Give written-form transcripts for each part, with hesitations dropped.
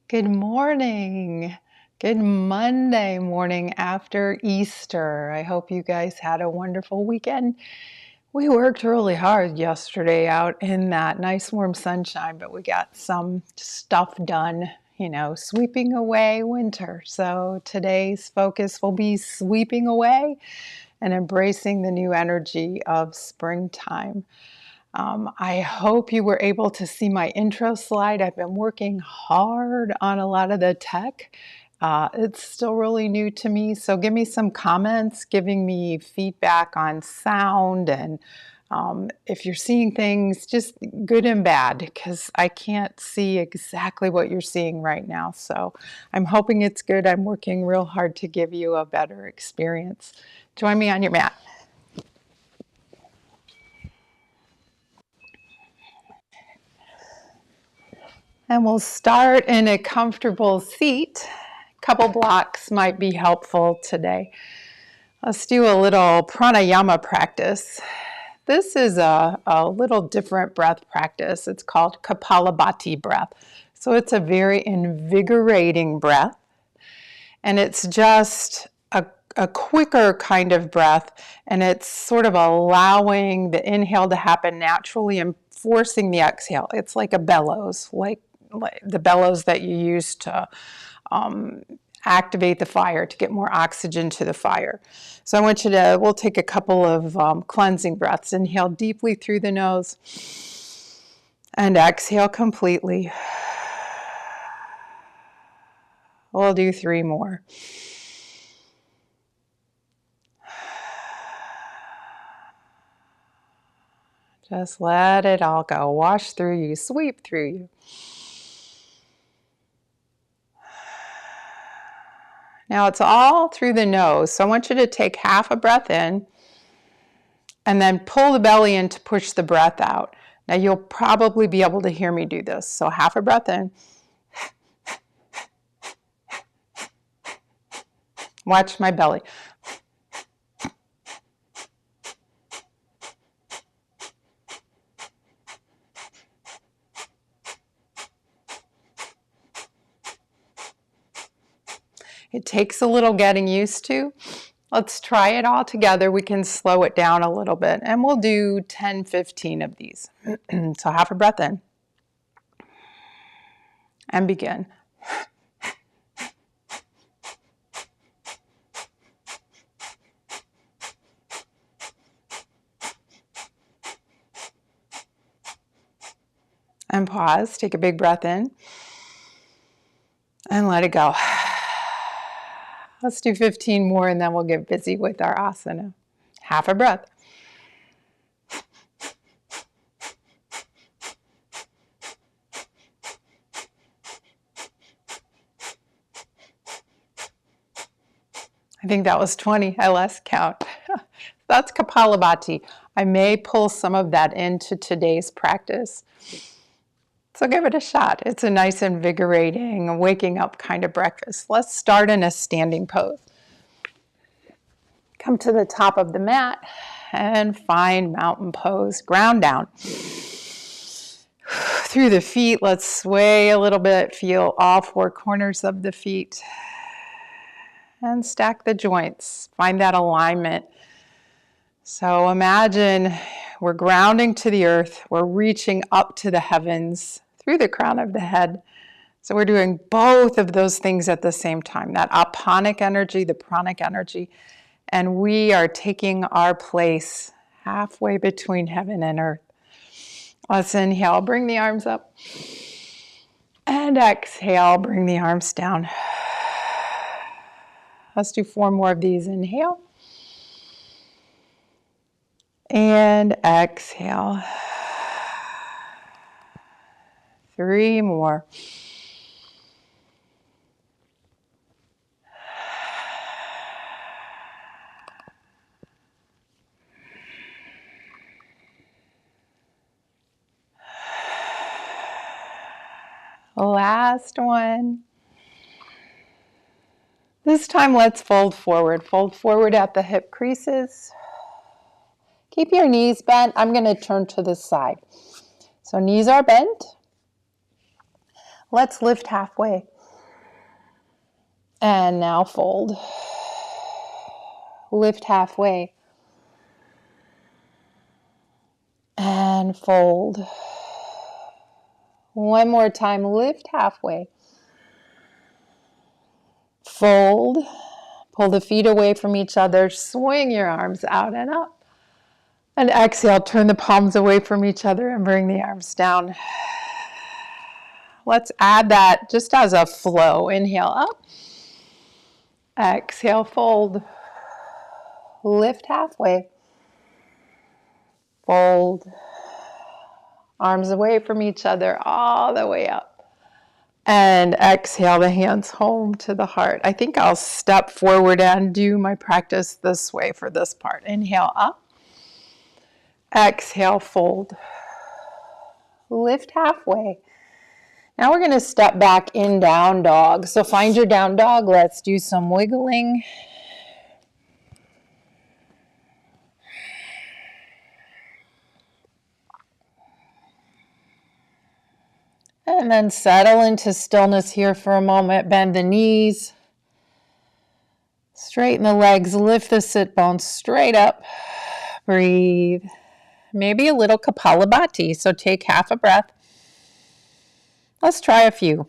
Good morning. Good Monday morning after Easter. I hope you guys had a wonderful weekend. We worked really hard yesterday out in that nice warm sunshine, but we got some stuff done, sweeping away winter. So today's focus will be sweeping away and embracing the new energy of springtime. I hope you were able to see my intro slide. I've been working hard on a lot of the tech. It's still really new to me, so give me some comments, giving me feedback on sound and if you're seeing things, just good and bad, because I can't see exactly what you're seeing right now. So I'm hoping it's good. I'm working real hard to give you a better experience. Join me on your mat. And we'll start in a comfortable seat. A couple blocks might be helpful today. Let's do a little pranayama practice. This is a little different breath practice. It's called Kapalabhati breath. So it's a very invigorating breath. And it's just a quicker kind of breath. And it's sort of allowing the inhale to happen naturally and forcing the exhale. It's like a bellows, like the bellows that you use to activate the fire, to get more oxygen to the fire. So I want you to, we'll take a couple of cleansing breaths. Inhale deeply through the nose and exhale completely. We'll do 3 more. Just let it all go. Wash through you, sweep through you. Now it's all through the nose. So I want you to take half a breath in and then pull the belly in to push the breath out. Now you'll probably be able to hear me do this. So half a breath in. Watch my belly. It takes a little getting used to. Let's try it all together. We can slow it down a little bit, and we'll do 10, 15 of these. So half a breath in and begin. And pause, take a big breath in and let it go. Let's do 15 more and then we'll get busy with our asana. Half a breath. I think that was 20. I lost count. That's Kapalabhati. I may pull some of that into today's practice. So give it a shot. It's a nice, invigorating, waking up kind of breakfast. Let's start in a standing pose. Come to the top of the mat and find mountain pose. Ground down. Through the feet, let's sway a little bit. Feel all 4 corners of the feet. And stack the joints. Find that alignment. So imagine we're grounding to the earth. We're reaching up to the heavens through the crown of the head. So we're doing both of those things at the same time, that aponic energy, the pranic energy, and we are taking our place halfway between heaven and earth. Let's inhale, bring the arms up, and exhale, bring the arms down. Let's do 4 more of these. Inhale, and exhale. 3 more. Last one. This time let's fold forward. Fold forward at the hip creases. Keep your knees bent. I'm going to turn to the side. So knees are bent. Let's lift halfway. And now fold. Lift halfway. And fold. One more time, lift halfway. Fold. Pull the feet away from each other. Swing your arms out and up. And exhale, turn the palms away from each other and bring the arms down. Let's add that just as a flow. Inhale up. Exhale, fold. Lift halfway. Fold. Arms away from each other all the way up. And exhale the hands home to the heart. I think I'll step forward and do my practice this way for this part. Inhale up. Exhale, fold. Lift halfway. Now we're going to step back in down dog. So find your down dog. Let's do some wiggling. And then settle into stillness here for a moment. Bend the knees. Straighten the legs. Lift the sit bones straight up. Breathe. Maybe a little Kapalabhati. So take half a breath. Let's try a few.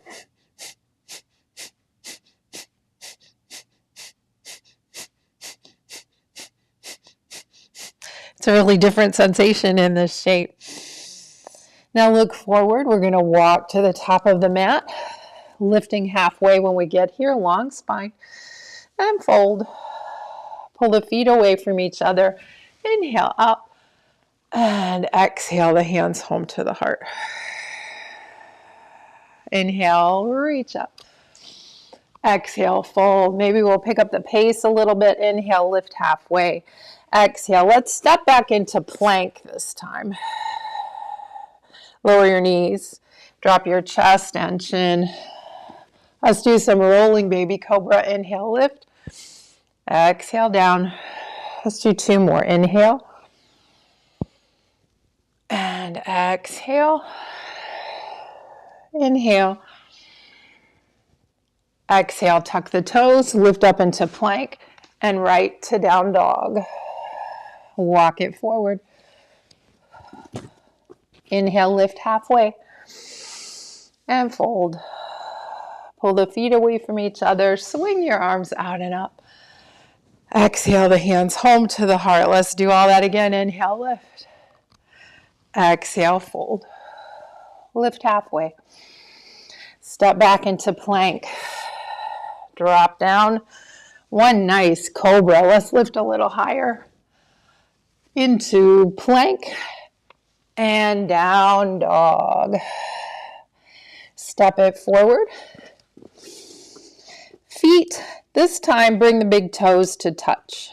It's a really different sensation in this shape. Now look forward. We're going to walk to the top of the mat, lifting halfway when we get here, long spine, and fold. Pull the feet away from each other. Inhale up, and exhale the hands home to the heart. Inhale, reach up. Exhale, fold. Maybe we'll pick up the pace a little bit. Inhale, lift halfway. Exhale, let's step back into plank this time. Lower your knees, drop your chest and chin. Let's do some rolling baby cobra. Inhale, lift. Exhale, down. Let's do two more. Inhale. And exhale. Inhale. Exhale, tuck the toes, lift up into plank, and right to down dog. Walk it forward. Inhale, lift halfway, and fold. Pull the feet away from each other. Swing your arms out and up. Exhale the hands home to the heart. Let's do all that again. Inhale, lift. Exhale, fold. Lift halfway. Step back into plank. Drop down. One nice cobra. Let's lift a little higher. Into plank. And down dog. Step it forward. Feet, this time bring the big toes to touch.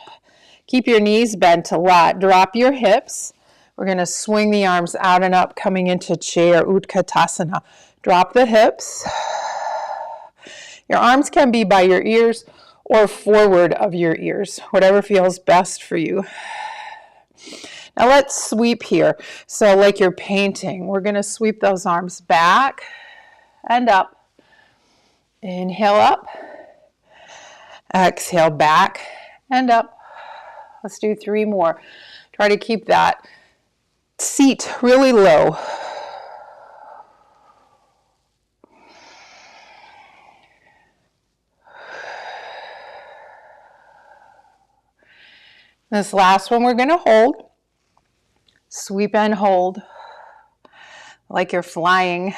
Keep your knees bent a lot. Drop your hips. We're going to swing the arms out and up, coming into chair, Utkatasana. Drop the hips. Your arms can be by your ears or forward of your ears, whatever feels best for you. Now let's sweep here. So like you're painting, we're going to sweep those arms back and up. Inhale up. Exhale back and up. Let's do three more. Try to keep that seat really low. This last one we're going to hold. Sweep and hold like you're flying.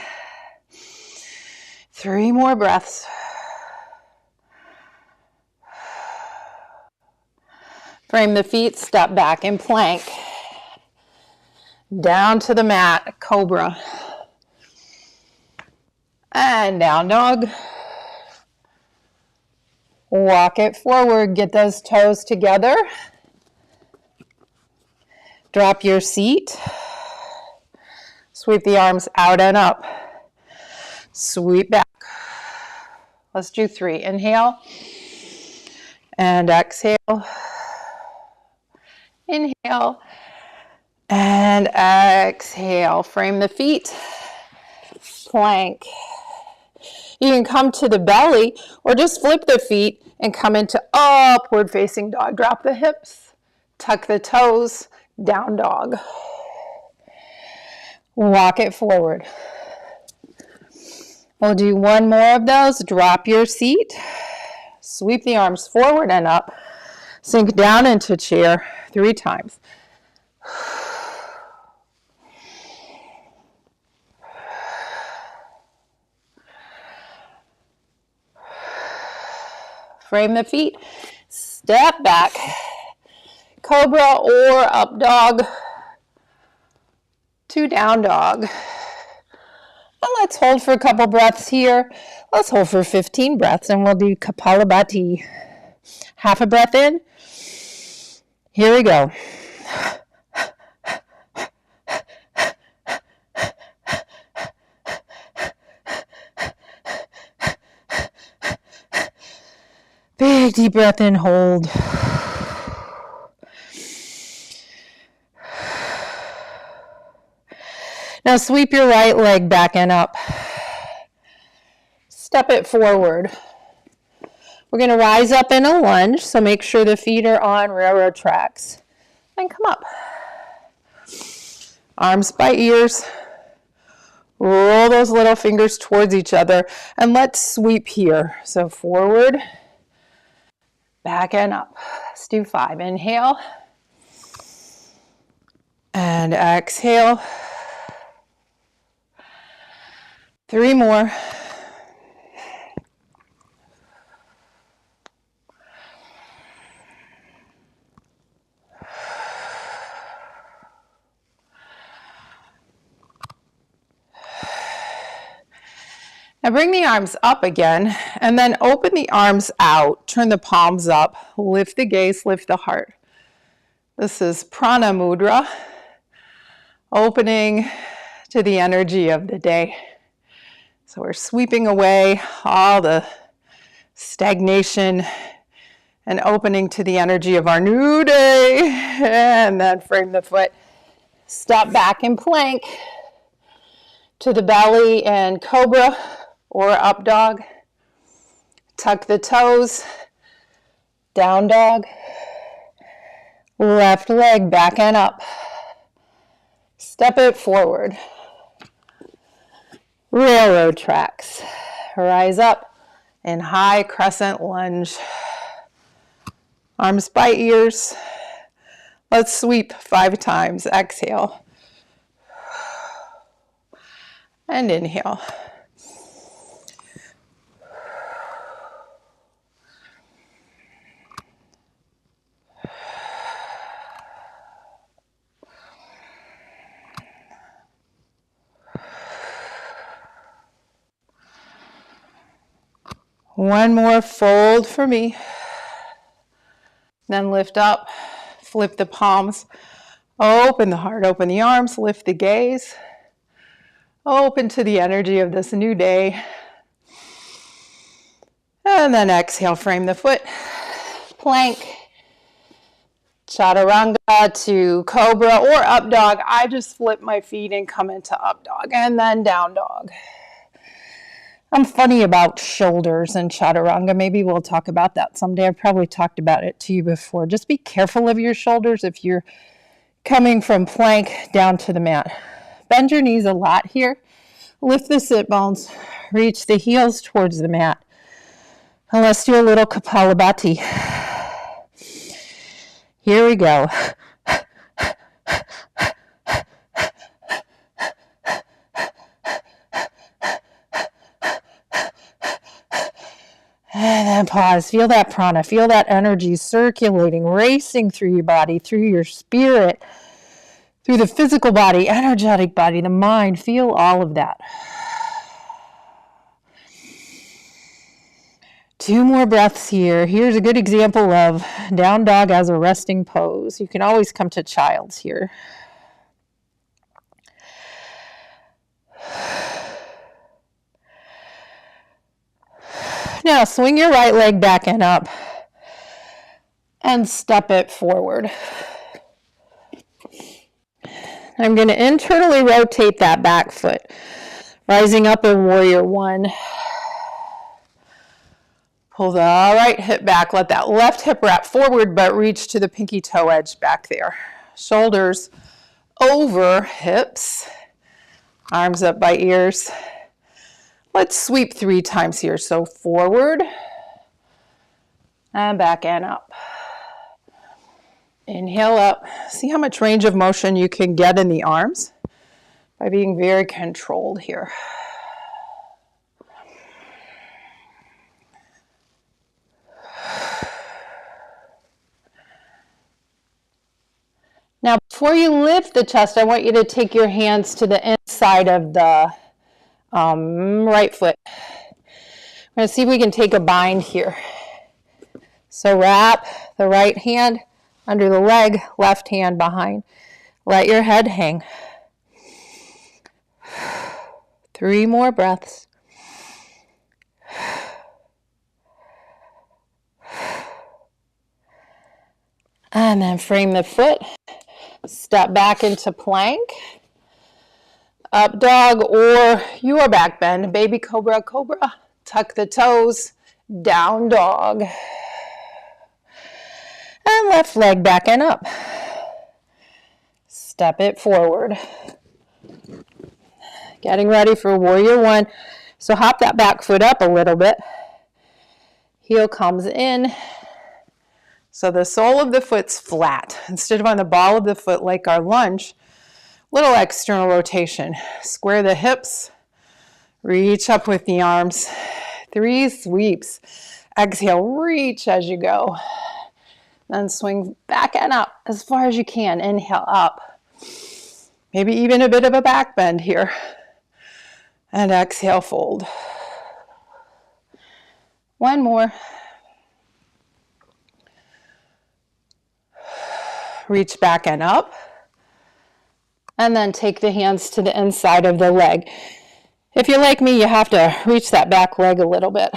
Three more breaths. Frame the feet, step back in plank. Down to the mat, cobra. And down dog. Walk it forward, get those toes together. Drop your seat. Sweep the arms out and up. Sweep back. Let's do three. Inhale and exhale. Inhale and exhale. Frame the feet. Plank. You can come to the belly or just flip the feet and come into upward facing dog. Drop the hips, tuck the toes, down dog. Walk it forward. We'll do one more of those. Drop your seat. Sweep the arms forward and up. Sink down into chair 3 times. Frame the feet. Step back. Cobra or up dog to down dog. And let's hold for a couple breaths here. Let's hold for 15 breaths and we'll do Kapalabhati. Half a breath in. Here we go. Big deep breath in, hold. Now sweep your right leg back and up. Step it forward. We're going to rise up in a lunge, so make sure the feet are on railroad tracks. And come up. Arms by ears. Roll those little fingers towards each other. And let's sweep here. So forward, back and up. Let's do 5. Inhale. And exhale. 3 more. Now bring the arms up again and then open the arms out. Turn the palms up. Lift the gaze, lift the heart. This is prana mudra. Opening to the energy of the day. So we're sweeping away all the stagnation and opening to the energy of our new day. And then frame the foot. Step back in plank to the belly and cobra or up dog. Tuck the toes, down dog. Left leg back and up. Step it forward. Railroad tracks. Rise up in high crescent lunge. Arms by ears. Let's sweep 5 times. Exhale. And inhale. One more fold for me. Then lift up, flip the palms, open the heart, open the arms, lift the gaze. Open to the energy of this new day. And then exhale, frame the foot. Plank, chaturanga to cobra or up dog. I just flip my feet and come into up dog and then down dog. I'm funny about shoulders and chaturanga. Maybe we'll talk about that someday. I've probably talked about it to you before. Just be careful of your shoulders if you're coming from plank down to the mat. Bend your knees a lot here. Lift the sit bones. Reach the heels towards the mat. And let's do a little Kapalabhati. Here we go. And then pause. Feel that prana. Feel that energy circulating, racing through your body, through your spirit, through the physical body, energetic body, the mind. Feel all of that. 2 more breaths here. Here's a good example of down dog as a resting pose. You can always come to child's here. Now swing your right leg back and up and step it forward. I'm going to internally rotate that back foot, rising up in warrior 1. Pull the right hip back. Let that left hip wrap forward, but reach to the pinky toe edge back there. Shoulders over hips. Arms up by ears. Let's sweep 3 times here. So forward and back and up. Inhale up. See how much range of motion you can get in the arms by being very controlled here. Now, before you lift the chest, I want you to take your hands to the inside of the right foot. We're going to see if we can take a bind here. So wrap the right hand under the leg, left hand behind. Let your head hang. 3 more breaths. And then frame the foot. Step back into plank. Up dog or your back bend. Baby cobra, cobra. Tuck the toes. Down dog. And left leg back and up. Step it forward. Getting ready for warrior 1. So hop that back foot up a little bit. Heel comes in. So the sole of the foot's flat. Instead of on the ball of the foot like our lunge, little external rotation. Square the hips. Reach up with the arms. 3 sweeps. Exhale, reach as you go. Then swing back and up as far as you can. Inhale up. Maybe even a bit of a back bend here. And exhale, fold. 1 more. Reach back and up. And then take the hands to the inside of the leg. If you're like me, you have to reach that back leg a little bit.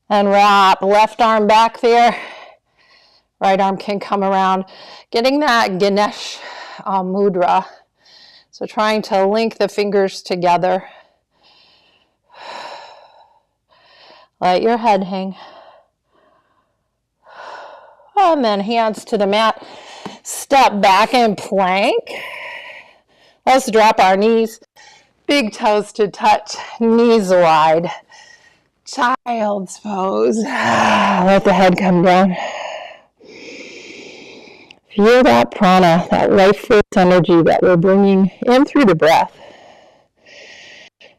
And wrap left arm back there. Right arm can come around. Getting that Ganesh mudra. So trying to link the fingers together. Let your head hang. And then hands to the mat. Step back and plank. Let's drop our knees. Big toes to touch. Knees wide. Child's pose. Let the head come down. Feel that prana, that life force energy that we're bringing in through the breath.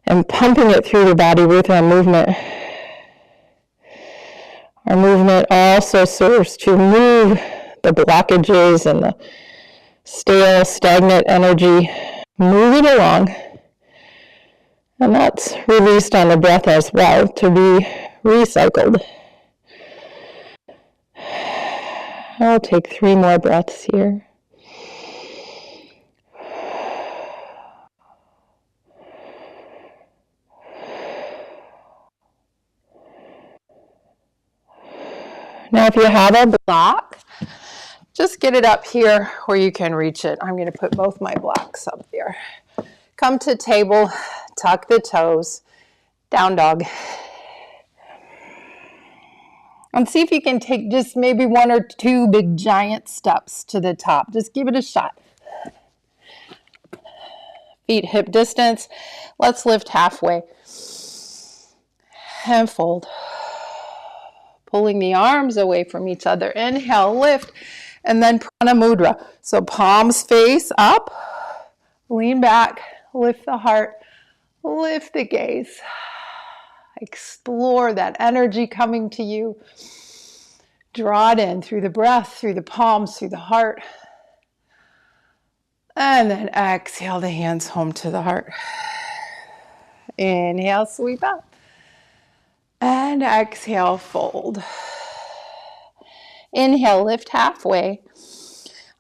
And pumping it through the body with our movement. Our movement also serves to move the blockages and the stale, stagnant energy. Move it along. And that's released on the breath as well to be recycled. I'll take 3 more breaths here. Now, if you have a block, just get it up here where you can reach it. I'm going to put both my blocks up there. Come to table, tuck the toes, down dog. And see if you can take just maybe 1 or 2 big giant steps to the top. Just give it a shot. Feet hip distance. Let's lift halfway. And fold. Pulling the arms away from each other. Inhale, lift, and then prana mudra. So palms face up, lean back, lift the heart, lift the gaze. Explore that energy coming to you. Draw it in through the breath, through the palms, through the heart. And then exhale the hands home to the heart. Inhale, sweep up. And exhale, fold. Inhale, lift halfway.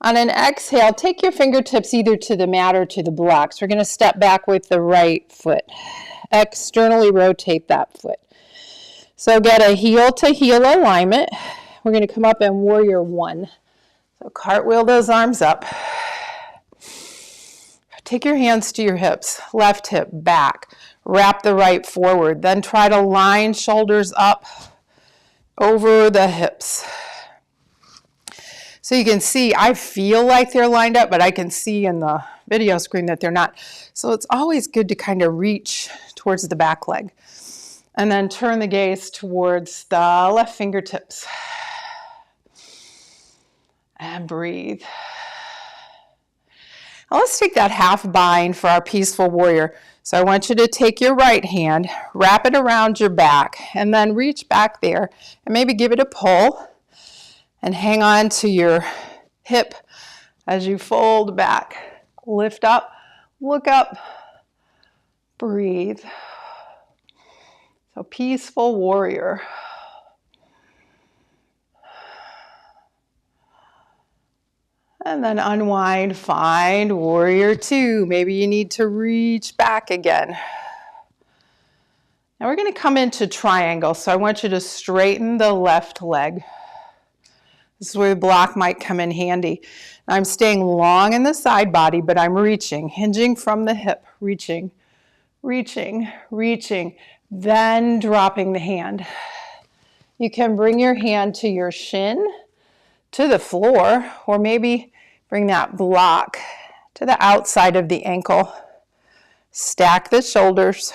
On an exhale, take your fingertips either to the mat or to the blocks. We're going to step back with the right foot. Externally rotate that foot. So get a heel to heel alignment. We're going to come up in warrior 1. So cartwheel those arms up. Take your hands to your hips. Left hip back. Wrap the right forward. Then try to line shoulders up over the hips. So you can see, I feel like they're lined up, but I can see in the video screen that they're not. So it's always good to kind of reach towards the back leg. And then turn the gaze towards the left fingertips. And breathe. Now let's take that half bind for our peaceful warrior. So I want you to take your right hand, wrap it around your back, and then reach back there and maybe give it a pull and hang on to your hip as you fold back. Lift up, look up, breathe. So peaceful warrior. And then unwind, find warrior two. Maybe you need to reach back again. Now we're going to come into triangle. So I want you to straighten the left leg. This is where the block might come in handy. I'm staying long in the side body, but I'm reaching, hinging from the hip, reaching, reaching, reaching, then dropping the hand. You can bring your hand to your shin, to the floor, or maybe bring that block to the outside of the ankle. Stack the shoulders.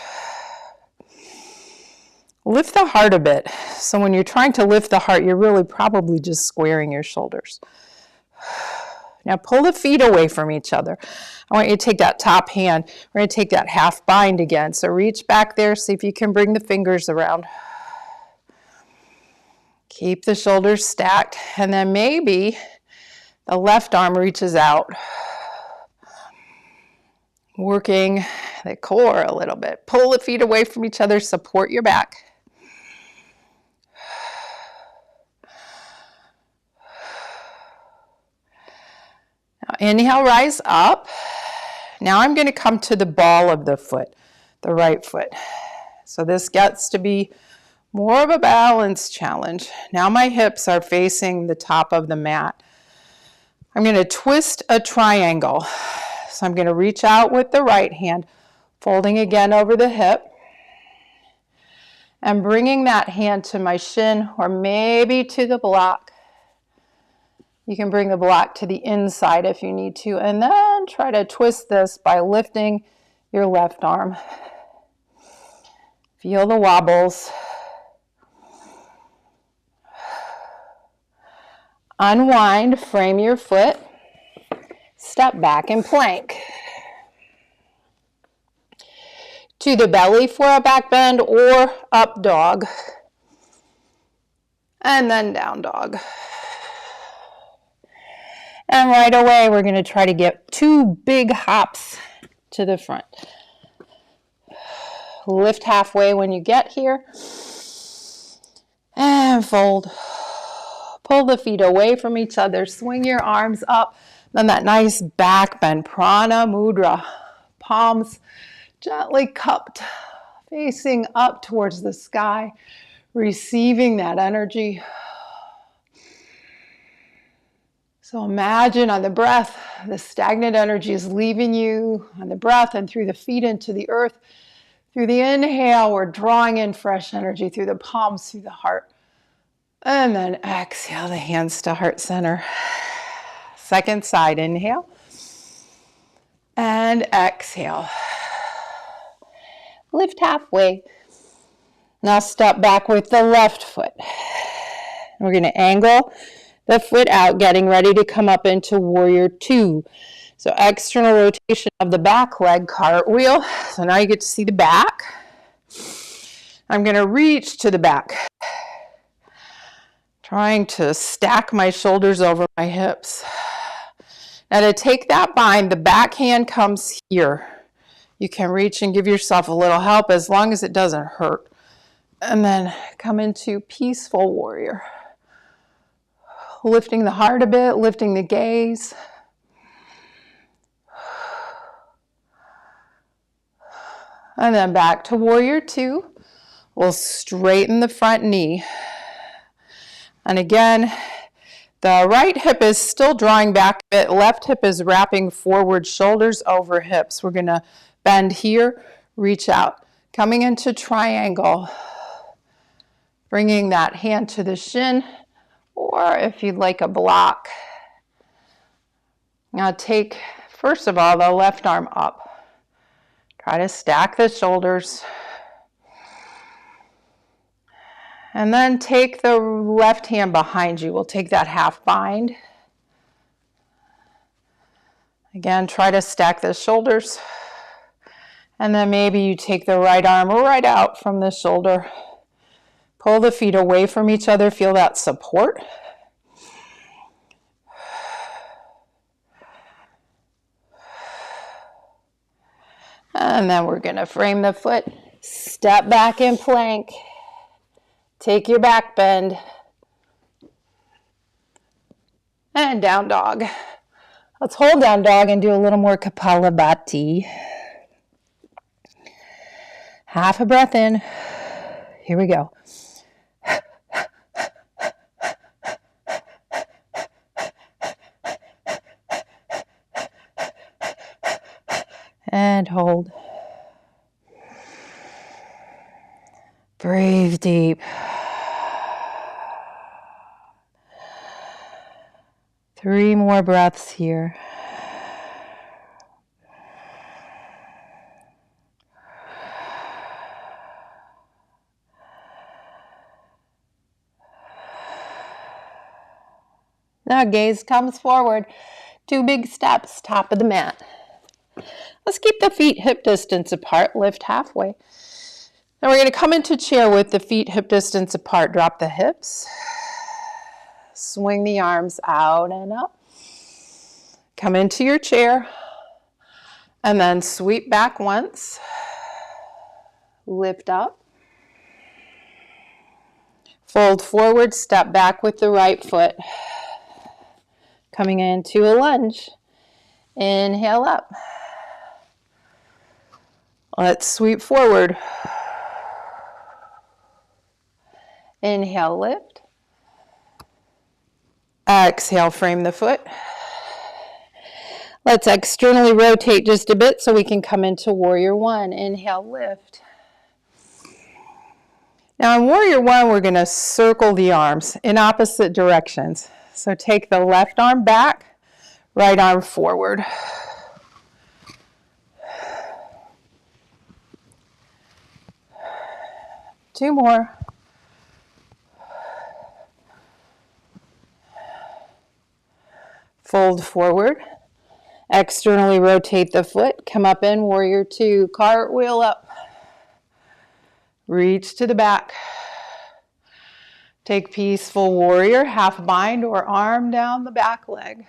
Lift the heart a bit. So when you're trying to lift the heart, you're really probably just squaring your shoulders. Now pull the feet away from each other. I want you to take that top hand. We're going to take that half bind again. So reach back there, see if you can bring the fingers around. Keep the shoulders stacked, and then maybe the left arm reaches out. Working the core a little bit. Pull the feet away from each other, support your back. Now inhale, rise up. Now I'm going to come to the ball of the foot, the right foot. So this gets to be more of a balance challenge. Now my hips are facing the top of the mat. I'm going to twist a triangle. So I'm going to reach out with the right hand, folding again over the hip, and bringing that hand to my shin or maybe to the block. You can bring the block to the inside if you need to, and then try to twist this by lifting your left arm. Feel the wobbles. Unwind, frame your foot, step back and plank. To the belly for a back bend or up dog. And then down dog. And right away, we're going to try to get 2 big hops to the front. Lift halfway when you get here. And fold. Pull the feet away from each other. Swing your arms up. Then that nice back bend. Prana mudra. Palms gently cupped, facing up towards the sky. Receiving that energy. So imagine on the breath, the stagnant energy is leaving you on the breath and through the feet into the earth. Through the inhale, we're drawing in fresh energy through the palms, through the heart. And then exhale the hands to heart center. Second side, inhale. And exhale. Lift halfway. Now step back with the left foot. We're going to angle the foot out, getting ready to come up into warrior two. So external rotation of the back leg, cartwheel. So now you get to see the back. I'm going to reach to the back. Trying to stack my shoulders over my hips. Now to take that bind, the back hand comes here. You can reach and give yourself a little help as long as it doesn't hurt. And then come into peaceful warrior. Lifting the heart a bit, lifting the gaze. And then back to warrior two. We'll straighten the front knee. And again, the right hip is still drawing back a bit. Left hip is wrapping forward, shoulders over hips. We're going to bend here, reach out. Coming into triangle, bringing that hand to the shin, or if you'd like a block. Now take, first of all, the left arm up. Try to stack the shoulders. And then take the left hand behind you. We'll take that half bind. Again, try to stack the shoulders. And then maybe you take the right arm right out from the shoulder. Pull the feet away from each other. Feel that support. And then we're going to frame the foot. Step back in plank. Take your back bend. And down dog. Let's hold down dog and do a little more Kapalabhati. Half a breath in. Here we go. And hold. Breathe deep. 3 more breaths here. Now gaze comes forward. 2 big steps, top of the mat. Let's keep the feet hip distance apart, lift halfway. Now we're going to come into chair with the feet hip distance apart. Drop the hips. Swing the arms out and up. Come into your chair. And then sweep back once. Lift up. Fold forward, step back with the right foot. Coming into a lunge. Inhale up. Let's sweep forward. Inhale, lift. Exhale, frame the foot. Let's externally rotate just a bit so we can come into Warrior One. Inhale, lift. Now in Warrior One, we're going to circle the arms in opposite directions. So take the left arm back, right arm forward. Two more. Fold forward. Externally rotate the foot. Come up in Warrior Two. Cartwheel up. Reach to the back. Take Peaceful Warrior. Half bind or arm down the back leg.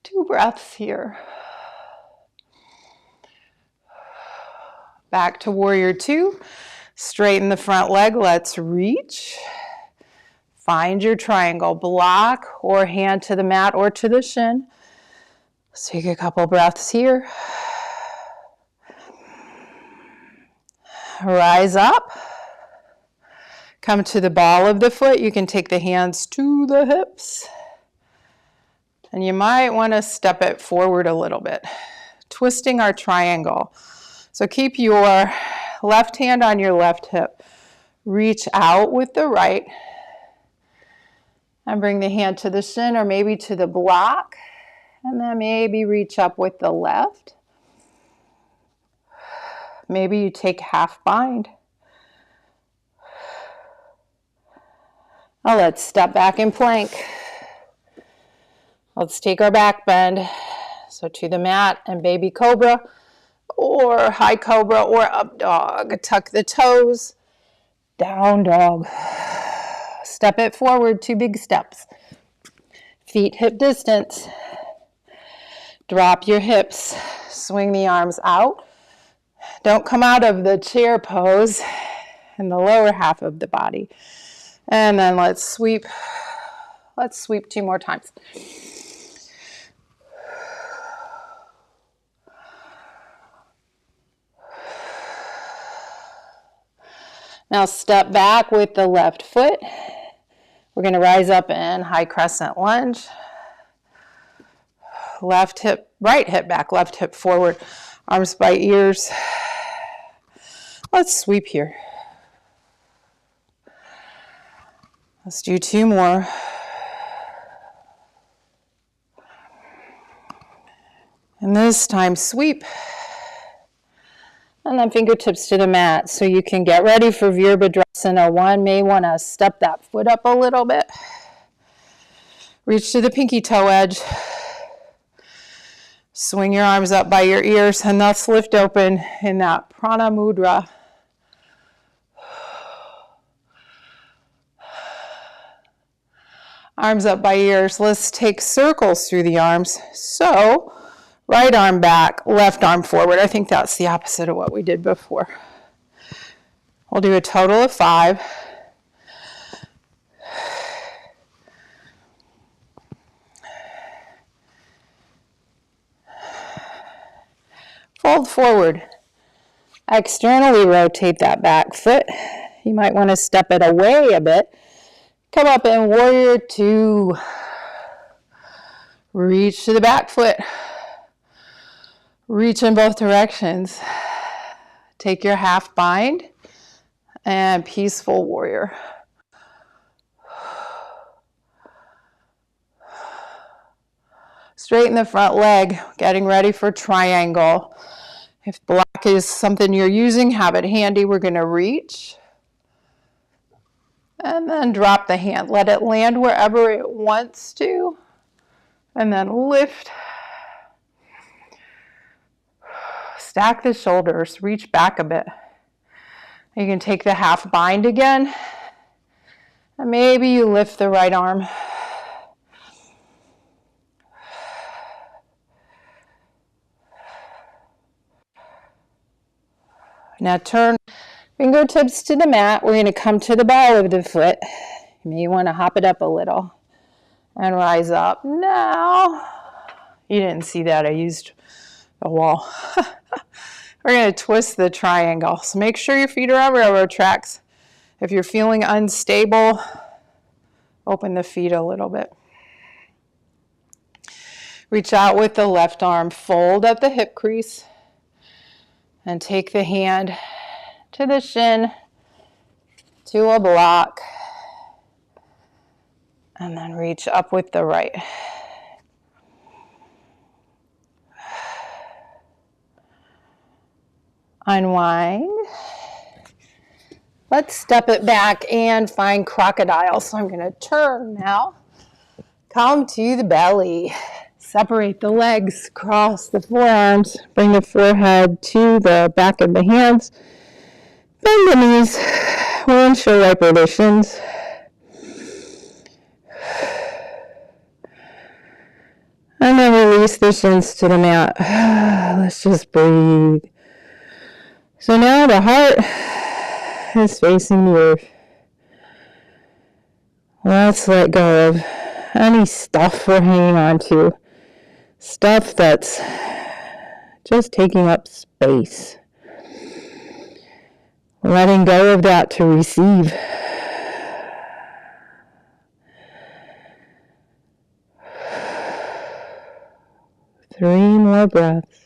2 breaths here. Back to Warrior Two. Straighten the front leg. Let's reach. Find your triangle. Block or hand to the mat or to the shin. Let's take a couple breaths here. Rise up. Come to the ball of the foot. You can take the hands to the hips. And you might want to step it forward a little bit. Twisting our triangle. So keep your left hand on your left hip. Reach out with the right. And bring the hand to the shin or maybe to the block. And then maybe reach up with the left. Maybe you take half bind. Now let's step back in plank. Let's take our back bend. So to the mat and baby cobra or high cobra or up dog. Tuck the toes. Down dog. Step it forward, 2 big steps. Feet hip distance. Drop your hips. Swing the arms out. Don't come out of the chair pose in the lower half of the body. And then let's sweep. Let's sweep 2 more times. Now step back with the left foot. We're going to rise up in high crescent lunge. Left hip, right hip back, left hip forward. Arms by ears. Let's sweep here. Let's do 2 more. And this time sweep. And then fingertips to the mat. So you can get ready for Virabhadrasana 1. May want to step that foot up a little bit. Reach to the pinky toe edge. Swing your arms up by your ears and let's lift open in that prana mudra. Arms up by ears. Let's take circles through the arms. So, right arm back, left arm forward. I think that's the opposite of what we did before. We'll do a total of 5. Fold forward. Externally rotate that back foot. You might want to step it away a bit. Come up in warrior 2. Reach to the back foot. Reach in both directions. Take your half bind and peaceful warrior. Straighten the front leg, getting ready for triangle. If block is something you're using, have it handy. We're going to reach. And then drop the hand. Let it land wherever it wants to. And then lift. Stack the shoulders. Reach back a bit. You can take the half bind again. And maybe you lift the right arm. Now turn fingertips to the mat. We're going to come to the ball of the foot. You may want to hop it up a little and rise up. Now, you didn't see that. I used the wall. We're going to twist the triangle. So make sure your feet are on railroad tracks. If you're feeling unstable, open the feet a little bit. Reach out with the left arm. Fold at the hip crease. And take the hand to the shin, to a block, and then reach up with the right. Unwind. Let's step it back and find crocodile. So I'm going to turn now. Come to the belly. Separate the legs, cross the forearms, bring the forehead to the back of the hands. Bend the knees. We're in show positions. And then release the shins to the mat. Let's just breathe. So now the heart is facing the earth. Let's let go of any stuff we're hanging on to. Stuff that's just taking up space. Letting go of that to receive. Three more breaths.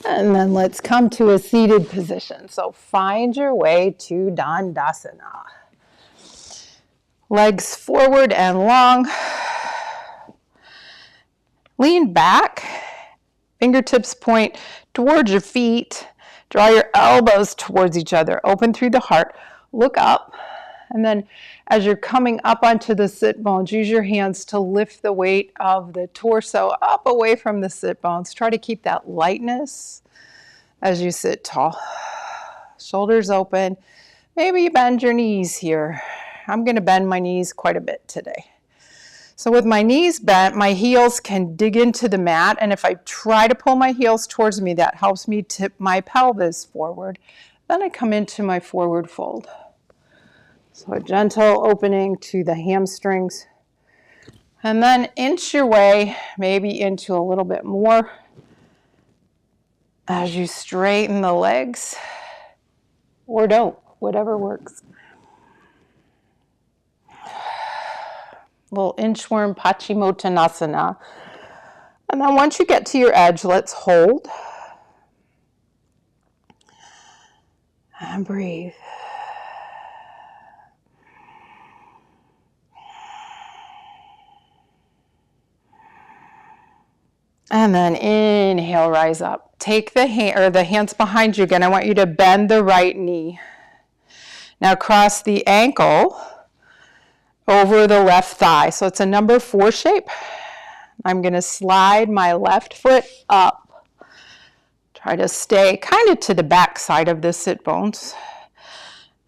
And then let's come to a seated position. So find your way to Dandasana. Legs forward and long. Lean back. Fingertips point towards your feet. Draw your elbows towards each other. Open through the heart. Look up. And then as you're coming up onto the sit bones, use your hands to lift the weight of the torso up away from the sit bones. Try to keep that lightness as you sit tall. Shoulders open. Maybe you bend your knees here. I'm going to bend my knees quite a bit today. So with my knees bent, my heels can dig into the mat. And if I try to pull my heels towards me, that helps me tip my pelvis forward. Then I come into my forward fold. So a gentle opening to the hamstrings. And then inch your way maybe into a little bit more as you straighten the legs or don't. whatever works. Little inchworm Paschimottanasana. And then once you get to your edge, let's hold. And breathe. And then inhale, rise up. Take the hands behind you again. I want you to bend the right knee. Now cross the ankle over the left thigh. So it's a number 4 shape. I'm going to slide my left foot up. Try to stay kind of to the back side of the sit bones.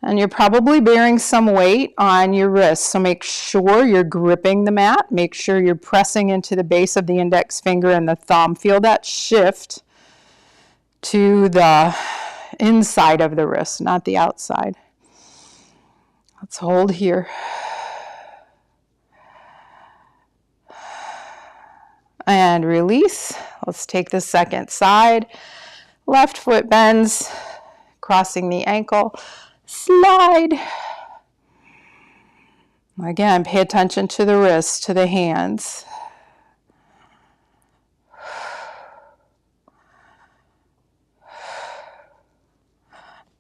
And you're probably bearing some weight on your wrists, so make sure you're gripping the mat. Make sure you're pressing into the base of the index finger and the thumb. Feel that shift to the inside of the wrist, not the outside. Let's hold here. And release. Let's take the second side. Left foot bends, crossing the ankle. Slide. Again, pay attention to the wrists, to the hands.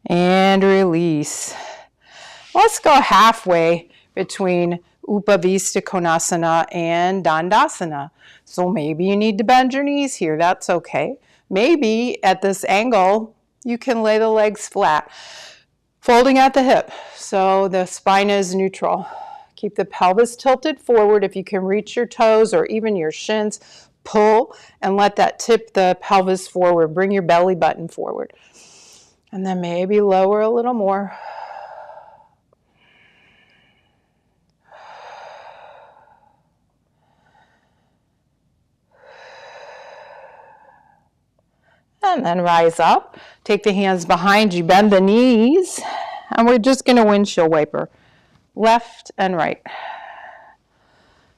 And release. Let's go halfway between Upavista Konasana and Dandasana. So maybe you need to bend your knees here. That's okay. Maybe at this angle, you can lay the legs flat. Folding at the hip, so the spine is neutral. Keep the pelvis tilted forward. If you can reach your toes or even your shins, pull and let that tip the pelvis forward. Bring your belly button forward. And then maybe lower a little more. And then rise up. Take the hands behind you, bend the knees, and we're just going to windshield wiper. Left and right.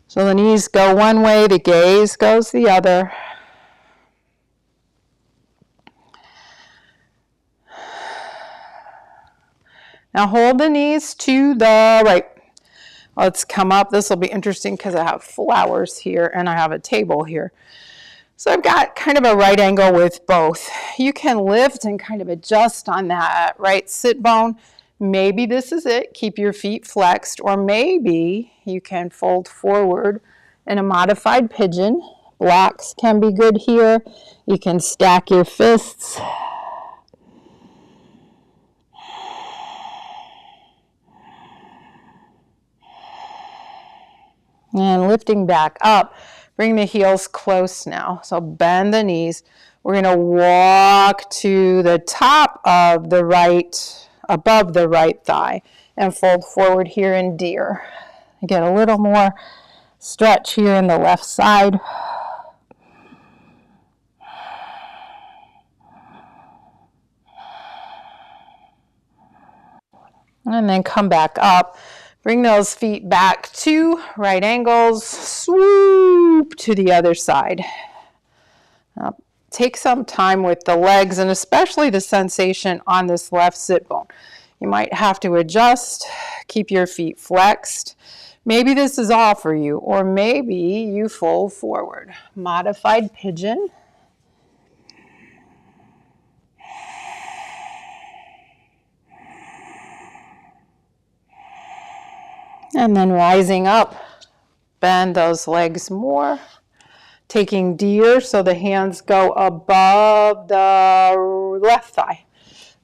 So the knees go one way, the gaze goes the other. Now hold the knees to the right. Let's come up. This will be interesting because I have flowers here and I have a table here. So I've got kind of a right angle with both. You can lift and kind of adjust on that right sit bone. Maybe this is it. Keep your feet flexed, or maybe you can fold forward in a modified pigeon. Blocks can be good here. You can stack your fists. And lifting back up. Bring the heels close now. So bend the knees. We're going to walk to the top of the right, above the right thigh, and fold forward here in deer. Get a little more stretch here in the left side. And then come back up. Bring those feet back to right angles. Swoop to the other side. Take some time with the legs and especially the sensation on this left sit bone. You might have to adjust, keep your feet flexed. Maybe this is all for you, or maybe you fold forward. Modified pigeon. And then rising up, bend those legs more. Taking deer, so the hands go above the left thigh.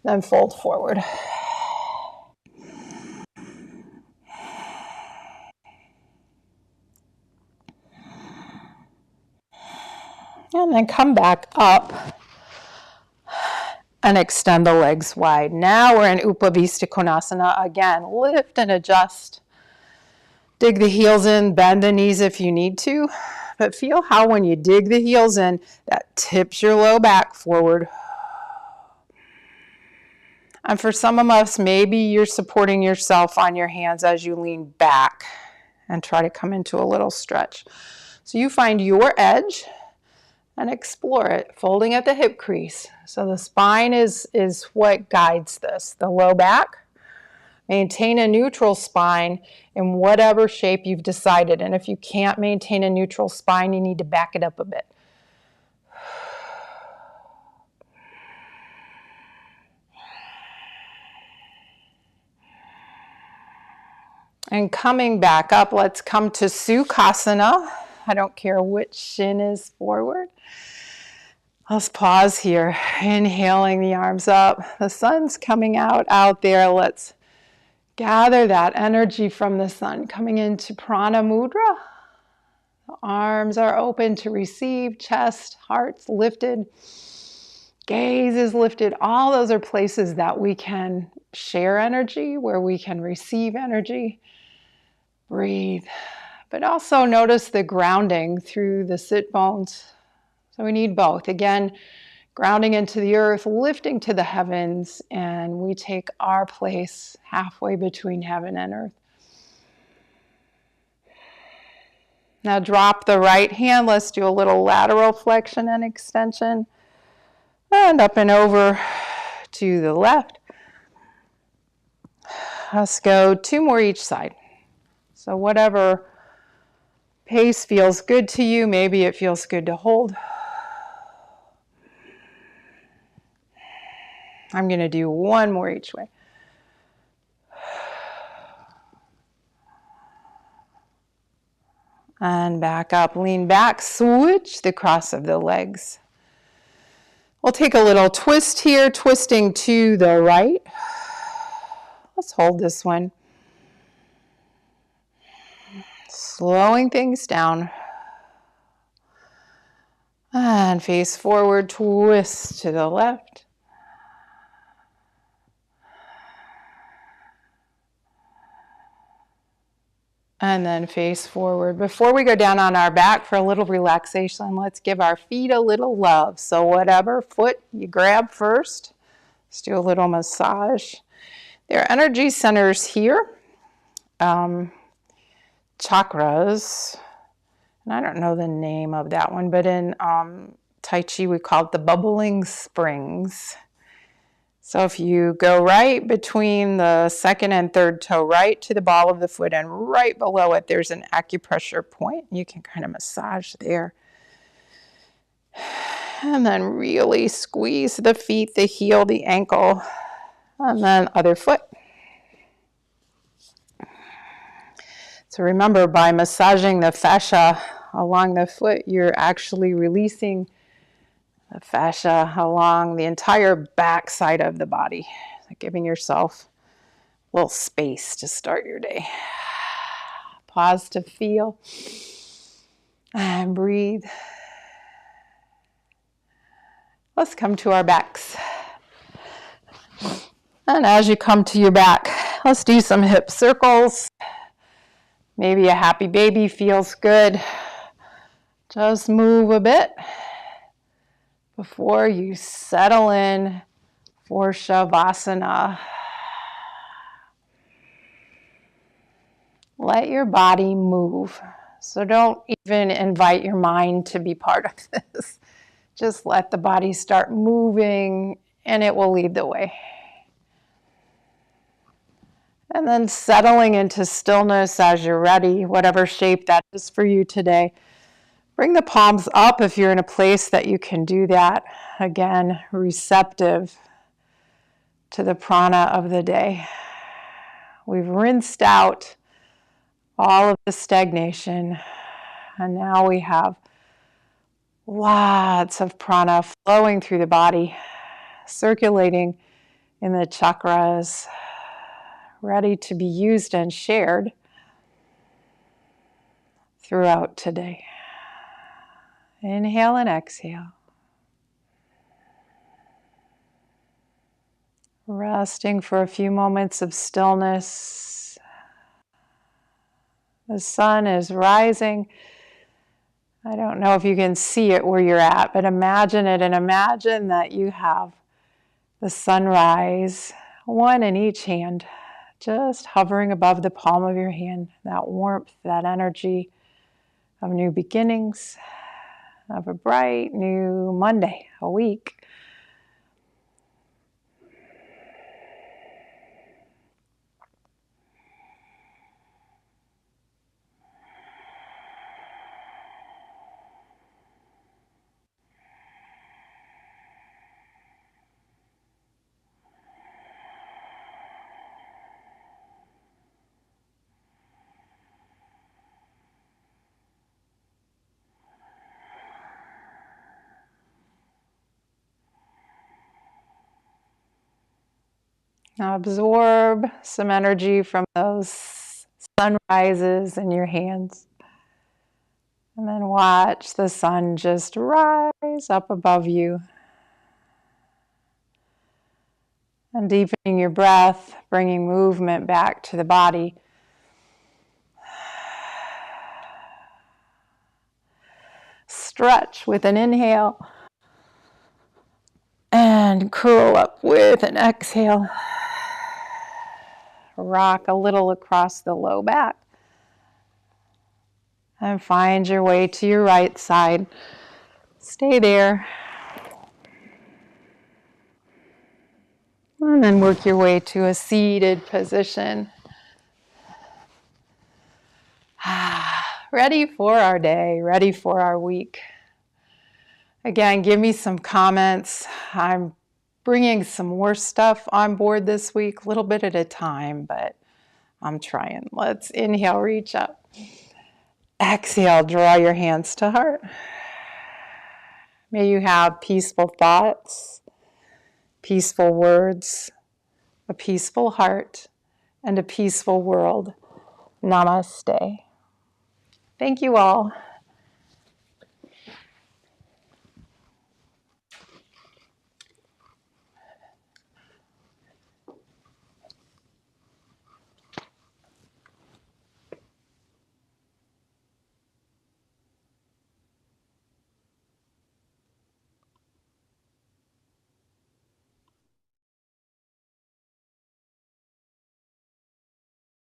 Then fold forward. And then come back up and extend the legs wide. Now we're in Upavista Konasana. Again, lift and adjust. Dig the heels in, bend the knees if you need to. But feel how when you dig the heels in, that tips your low back forward. And for some of us, maybe you're supporting yourself on your hands as you lean back and try to come into a little stretch. So you find your edge and explore it, folding at the hip crease. So the spine is what guides this. The low back, Maintain a neutral spine in whatever shape you've decided. And if you can't maintain a neutral spine, you need to back it up a bit. And coming back up, let's come to Sukhasana. I don't care which shin is forward. Let's pause here, inhaling the arms up. The sun's coming out there. Let's gather that energy from the sun, coming into prana mudra. The arms are open to receive, chest, heart's lifted, gaze is lifted. All those are places that we can share energy, where we can receive energy. Breathe. But also notice the grounding through the sit bones. So we need both. Again, grounding into the earth, lifting to the heavens, and we take our place halfway between heaven and earth. Now drop the right hand. Let's do a little lateral flexion and extension. And up and over to the left. Let's go 2 more each side. So whatever pace feels good to you, maybe it feels good to hold. I'm going to do 1 more each way. And back up, lean back, switch the cross of the legs. We'll take a little twist here, twisting to the right. Let's hold this one. Slowing things down. And face forward, twist to the left. And then face forward. Before we go down on our back for a little relaxation, let's give our feet a little love. So whatever foot you grab first, let's do a little massage. There are energy centers here, chakras, and I don't know the name of that one, but in Tai Chi we call it the bubbling springs. So if you go right between the second and third toe, right to the ball of the foot, and right below it, there's an acupressure point. You can kind of massage there. And then really squeeze the feet, the heel, the ankle, and then other foot. So remember, by massaging the fascia along the foot, you're actually releasing the fascia along the entire back side of the body, giving yourself a little space to start your day. Pause to feel and breathe. Let's come to our backs. And as you come to your back, let's do some hip circles. Maybe a happy baby feels good. Just move a bit before you settle in for Shavasana. Let your body move. So don't even invite your mind to be part of this. Just let the body start moving and it will lead the way. And then settling into stillness as you're ready, whatever shape that is for you today. Bring the palms up if you're in a place that you can do that. Again, receptive to the prana of the day. We've rinsed out all of the stagnation, and now we have lots of prana flowing through the body, circulating in the chakras, ready to be used and shared throughout today. Inhale and exhale. Resting for a few moments of stillness. The sun is rising. I don't know if you can see it where you're at, but imagine it, and imagine that you have the sunrise, one in each hand, just hovering above the palm of your hand. That warmth, that energy of new beginnings, of a bright new Monday, a week. Now absorb some energy from those sunrises in your hands. And then watch the sun just rise up above you. And deepening your breath, bringing movement back to the body. Stretch with an inhale. And curl up with an exhale. Rock a little across the low back. And find your way to your right side. Stay there. And then work your way to a seated position. Ready for our day, ready for our week. Again, give me some comments. I'm bringing some more stuff on board this week, a little bit at a time, but I'm trying. Let's inhale, reach up. Exhale, draw your hands to heart. May you have peaceful thoughts, peaceful words, a peaceful heart, and a peaceful world. Namaste. Thank you all.